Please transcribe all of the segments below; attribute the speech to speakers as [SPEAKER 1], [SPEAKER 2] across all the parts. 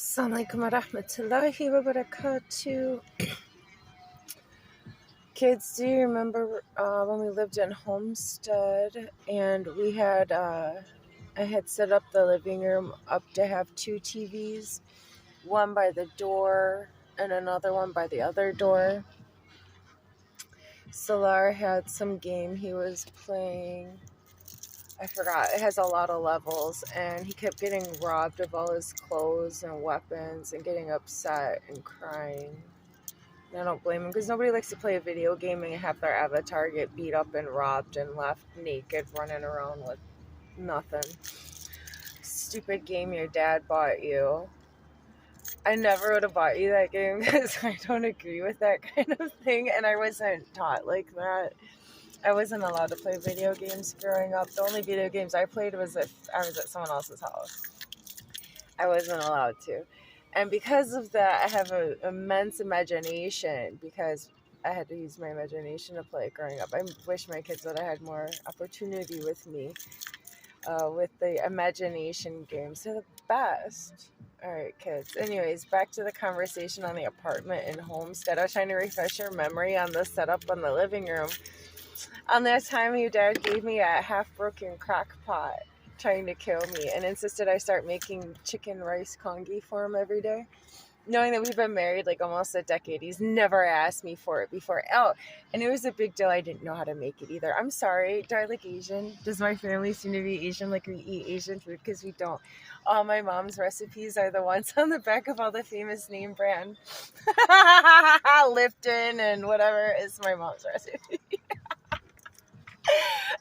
[SPEAKER 1] Assalamualaikum warahmatullahi wabarakatuh. Kids, do you remember when we lived in Homestead and we had, I had set up the living room up to have two TVs, one by the door and another one by the other door. Salar had some game he was playing. I forgot. It has a lot of levels, and he kept getting robbed of all his clothes and weapons and getting upset and crying. And I don't blame him, because nobody likes to play a video game and have their avatar get beat up and robbed and left naked running around with nothing. Stupid game your dad bought you. I never would have bought you that game because I don't agree with that kind of thing, and I wasn't taught like that. I wasn't allowed to play video games growing up. The only video games I played was if I was at someone else's house. I wasn't allowed to. And because of that, I have an immense imagination because I had to use my imagination to play growing up. I wish my kids would have had more opportunity with me with the imagination games. They're the best. All right, kids. Anyways, back to the conversation on the apartment in Homestead. I was trying to refresh your memory on the setup on the living room. On that time, your dad gave me a half-broken crock pot trying to kill me and insisted I start making chicken rice congee for him every day. Knowing that we've been married like almost a decade, he's never asked me for it before. Oh, and it was a big deal. I didn't know how to make it either. I'm sorry. Do I look Asian? Does my family seem to be Asian, like we eat Asian food? Because we don't. All my mom's recipes are the ones on the back of all the famous name brand. Lipton and whatever is my mom's recipe.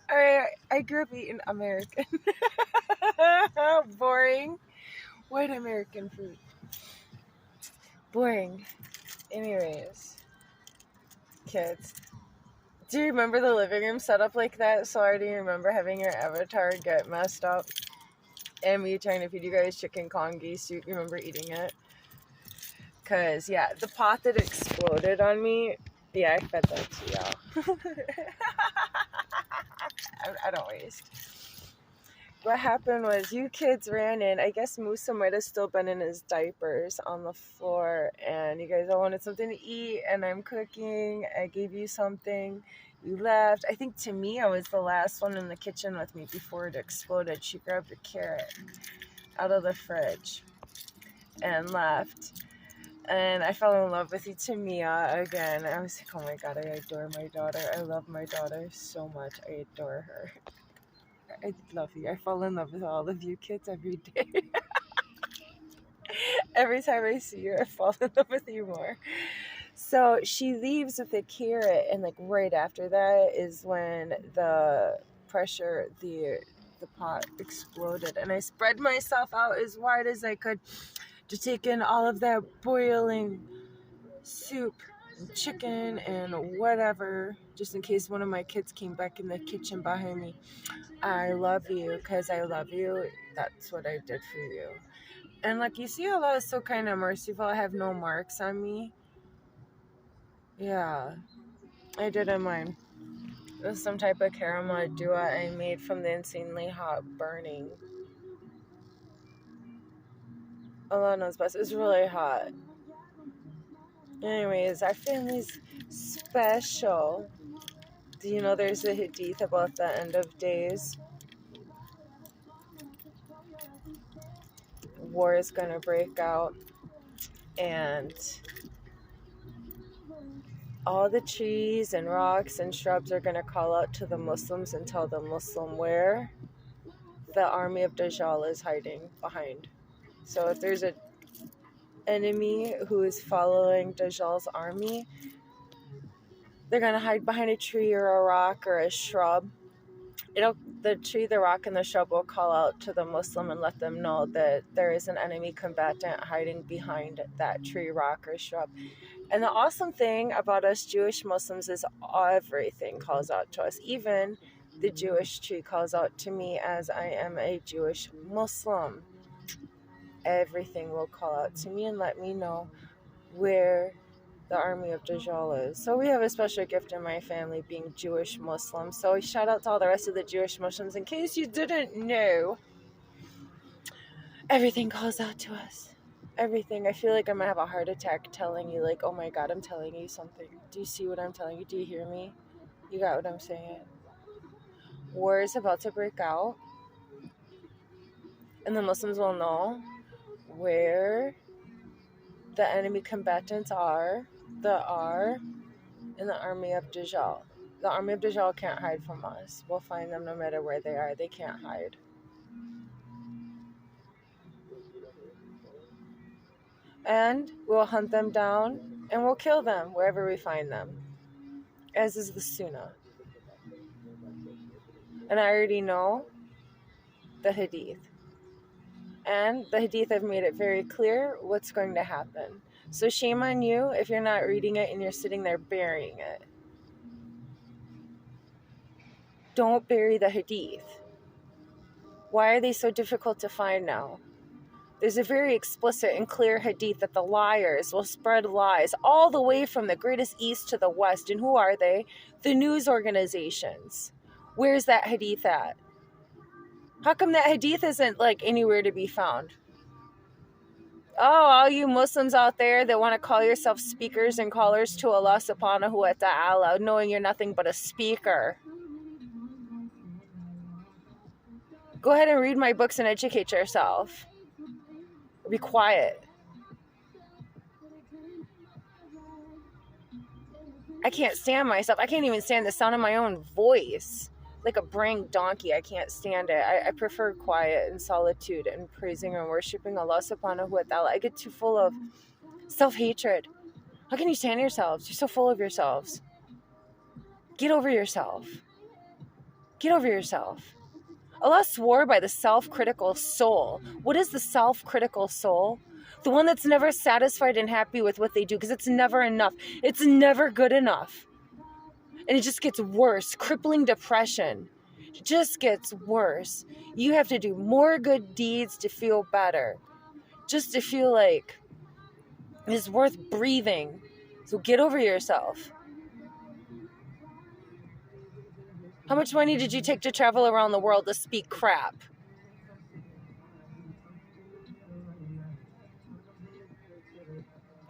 [SPEAKER 1] Alright, I grew up eating American. Boring. White American food. Boring. Anyways, kids. Do you remember the living room set up like that? Sorry, do you remember having your avatar get messed up? And me trying to feed you guys chicken congee soup. You remember eating it? Because, yeah, the pot that exploded on me, yeah, I fed that to y'all. I don't waste. What happened was you kids ran in. I guess Moosa might have still been in his diapers on the floor. And you guys all wanted something to eat. And I'm cooking. I gave you something. You left. I think Tamia was the last one in the kitchen with me before it exploded. She grabbed a carrot out of the fridge and left. And I fell in love with you, Tamia, again. I was like, oh my God, I adore my daughter. I love my daughter so much. I adore her. I love you. I fall in love with all of you kids every day. Every time I see you, I fall in love with you more. So she leaves with a carrot, and like right after that is when the pressure, the pot exploded. And I spread myself out as wide as I could to take in all of that boiling soup and chicken and whatever, just in case one of my kids came back in the kitchen behind me. I love you because I love you. That's what I did for you. And like, you see how that was so kind of merciful? I have no marks on me. Yeah, I didn't mind. It was some type of caramel dua I made from the insanely hot burning. Allah knows best. It was really hot. Anyways, our family's special. Do you know there's a hadith about the end of days? War is going to break out, and all the trees and rocks and shrubs are going to call out to the Muslims and tell the Muslim where the army of Dajjal is hiding behind. So if there's an enemy who is following Dajjal's army, they're going to hide behind a tree or a rock or a shrub. The tree, the rock, and the shrub will call out to the Muslim and let them know that there is an enemy combatant hiding behind that tree, rock, or shrub. And the awesome thing about us Jewish Muslims is everything calls out to us. Even the Jewish tree calls out to me as I am a Jewish Muslim. Everything will call out to me and let me know where the army of Dajjal is. So we have a special gift in my family being Jewish Muslims. So shout out to all the rest of the Jewish Muslims. In case you didn't know, everything calls out to us. everything. I feel like I'm gonna have a heart attack telling you, like, oh my God, I'm telling you something. Do you see what I'm telling you? Do you hear me? You got what I'm saying? War is about to break out, and the Muslims will know where the enemy combatants are, in the army of Dajjal. The army of Dajjal can't hide from us. We'll find them no matter where they are. They can't hide. And we'll hunt them down and we'll kill them wherever we find them, as is the Sunnah. And I already know the Hadith. And the Hadith have made it very clear what's going to happen. So shame on you if you're not reading it and you're sitting there burying it. Don't bury the Hadith. Why are they so difficult to find now? There's a very explicit and clear Hadith that the liars will spread lies all the way from the greatest east to the west. And who are they? The news organizations. Where's that Hadith at? How come that Hadith isn't like anywhere to be found? Oh, all you Muslims out there that want to call yourself speakers and callers to Allah subhanahu wa ta'ala, knowing you're nothing but a speaker. Go ahead and read my books and educate yourself. Be quiet. I can't stand myself. I can't even stand the sound of my own voice. Like a braying donkey, I can't stand it. I prefer quiet and solitude and praising and worshiping Allah subhanahu wa ta'ala. I get too full of self-hatred. How can you stand yourselves? You're so full of yourselves. Get over yourself. Get over yourself. Allah swore by the self-critical soul. What is the self-critical soul? The one that's never satisfied and happy with what they do because it's never enough. It's never good enough. And it just gets worse. Crippling depression. It just gets worse. You have to do more good deeds to feel better. Just to feel like it's worth breathing. So get over yourself. How much money did you take to travel around the world to speak crap?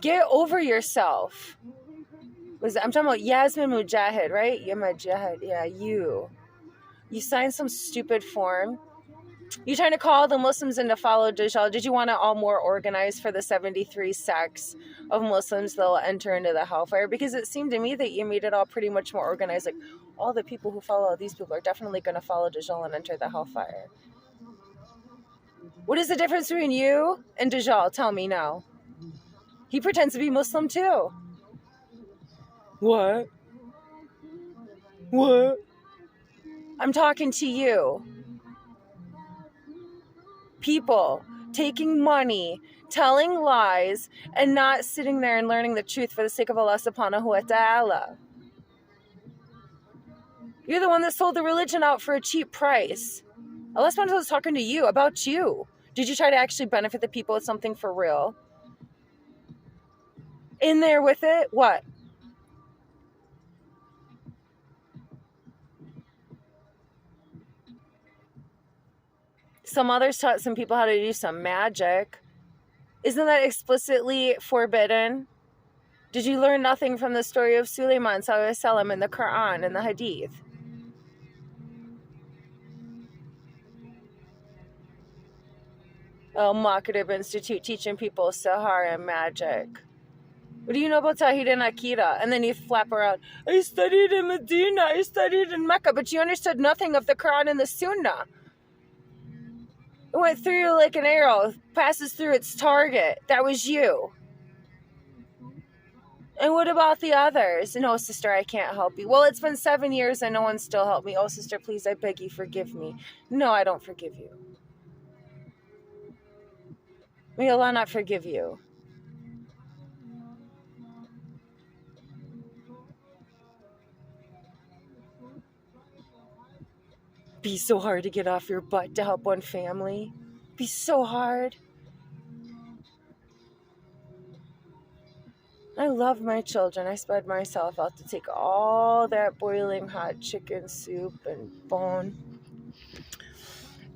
[SPEAKER 1] Get over yourself. I'm talking about Yasmin Mujahid, right? Yeah, Mujahid. Yeah, you. You signed some stupid form. You trying to call the Muslims in to follow Dajjal. Did you want it all more organized for the 73 sects of Muslims that will enter into the hellfire? Because it seemed to me that you made it all pretty much more organized. Like, all the people who follow these people are definitely going to follow Dajjal and enter the hellfire. What is the difference between you and Dajjal? Tell me now. He pretends to be Muslim too. What? What? I'm talking to you. People taking money, telling lies, and not sitting there and learning the truth for the sake of Allah subhanahu wa ta'ala. You're the one that sold the religion out for a cheap price. Allah subhanahu wa ta'ala is talking to you, about you. Did you try to actually benefit the people with something for real? In there with it, what? Some others taught some people how to do some magic. Isn't that explicitly forbidden? Did you learn nothing from the story of Sulaiman sallallahu alaihi wasallam in the Quran and the Hadith? Al-Makhrib Institute teaching people Sahara magic. What do you know about Tawheed and Aqidah? And then you flap around, I studied in Medina, I studied in Mecca, but you understood nothing of the Quran and the Sunnah. It went through you like an arrow, passes through its target. That was you. And what about the others? No, sister, I can't help you. Well, it's been 7 years and no one still helped me. Oh, sister, please, I beg you, forgive me. No, I don't forgive you. May Allah not forgive you. Be so hard to get off your butt to help one family. Be so hard. I love my children. I spread myself out to take all that boiling hot chicken soup and bone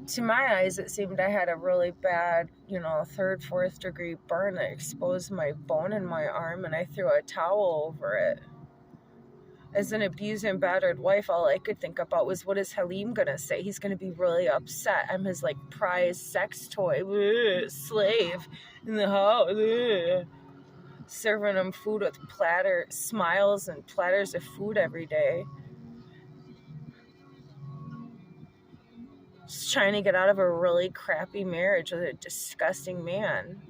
[SPEAKER 1] to my eyes, it seemed I had a really bad, 3rd, 4th degree burn that exposed my bone in my arm, and I threw a towel over it. As an abused and battered wife, all I could think about was, what is Halim gonna say? He's gonna be really upset. I'm his, like, prized sex toy, slave in the house, serving him food with smiles and platters of food every day. Just trying to get out of a really crappy marriage with a disgusting man.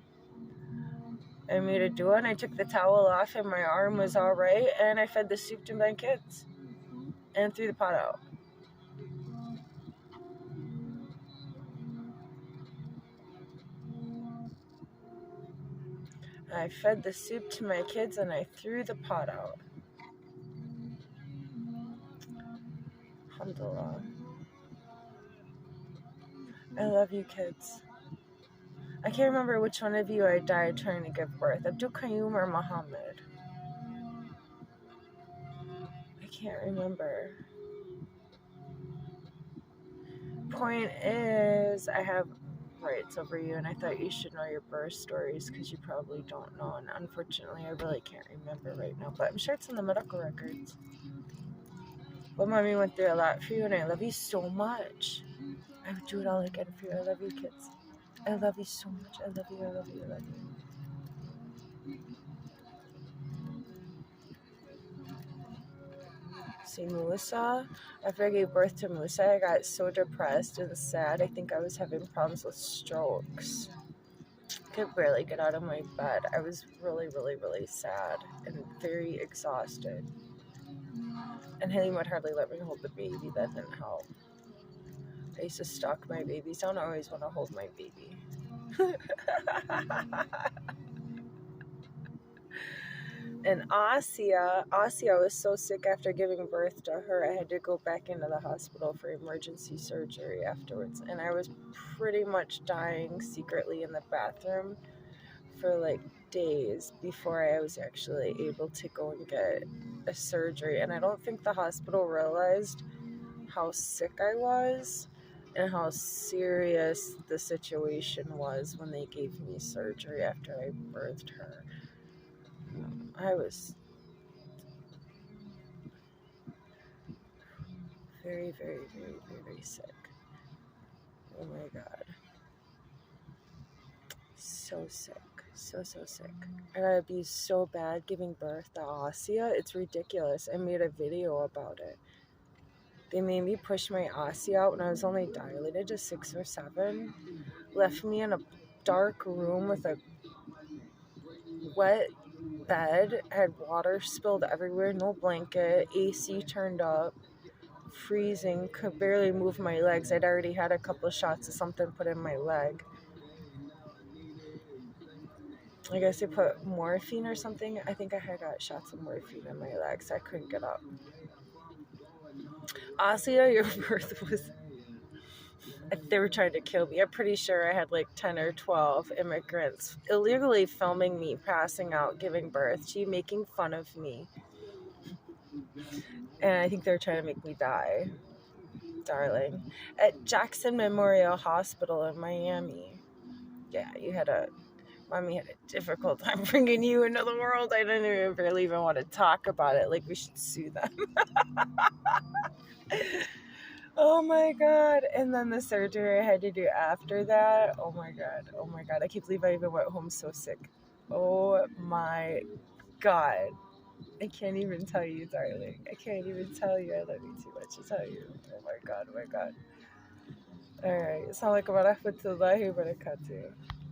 [SPEAKER 1] I made it do it, and I took the towel off, and my arm was all right, and I fed the soup to my kids and threw the pot out. I fed the soup to my kids, and I threw the pot out. Alhamdulillah. I love you, kids. I can't remember which one of you I died trying to give birth, Abdul or Muhammad. I can't remember. Point is, I have rights over you, and I thought you should know your birth stories because you probably don't know, and unfortunately I really can't remember right now, but I'm sure it's in the medical records. But Mommy went through a lot for you, and I love you so much. I would do it all again for you. I love you, kids. I love you so much. I love you, I love you, I love you. See, Moosa, after I gave birth to Moosa, I got so depressed and sad. I think I was having problems with strokes. I could barely get out of my bed. I was really, really, really sad and very exhausted. And Halim would hardly let me hold the baby. That didn't help. I used to stalk my babies. I don't always want to hold my baby. And Asia was so sick after giving birth to her, I had to go back into the hospital for emergency surgery afterwards. And I was pretty much dying secretly in the bathroom for like days before I was actually able to go and get a surgery. And I don't think the hospital realized how sick I was and how serious the situation was when they gave me surgery after I birthed her. I was very, very, very, very sick. Oh my God. So sick. So sick. I got abused so bad giving birth to Asia. It's ridiculous. I made a video about it. They made me push my Asia out when I was only dilated to 6 or 7. Left me in a dark room with a wet bed, had water spilled everywhere, no blanket, AC turned up, freezing, could barely move my legs. I'd already had a couple shots of something put in my leg. I guess they put morphine or something. I think I had got shots of morphine in my legs. I couldn't get up. Asia, your birth was... They were trying to kill me. I'm pretty sure I had like 10 or 12 immigrants illegally filming me passing out, giving birth to you, making fun of me. And I think they were trying to make me die, darling. At Jackson Memorial Hospital in Miami. Yeah, Mommy had a difficult time bringing you into the world. I didn't even want to talk about it. Like, we should sue them. Oh my God. And then the surgery I had to do after that. Oh my God. I can't believe I even went home so sick. Oh my God. I can't even tell you, darling. I can't even tell you. I love you too much to tell you. Oh my God. All right. Assalamualaikum warahmatullahi wabarakatuh.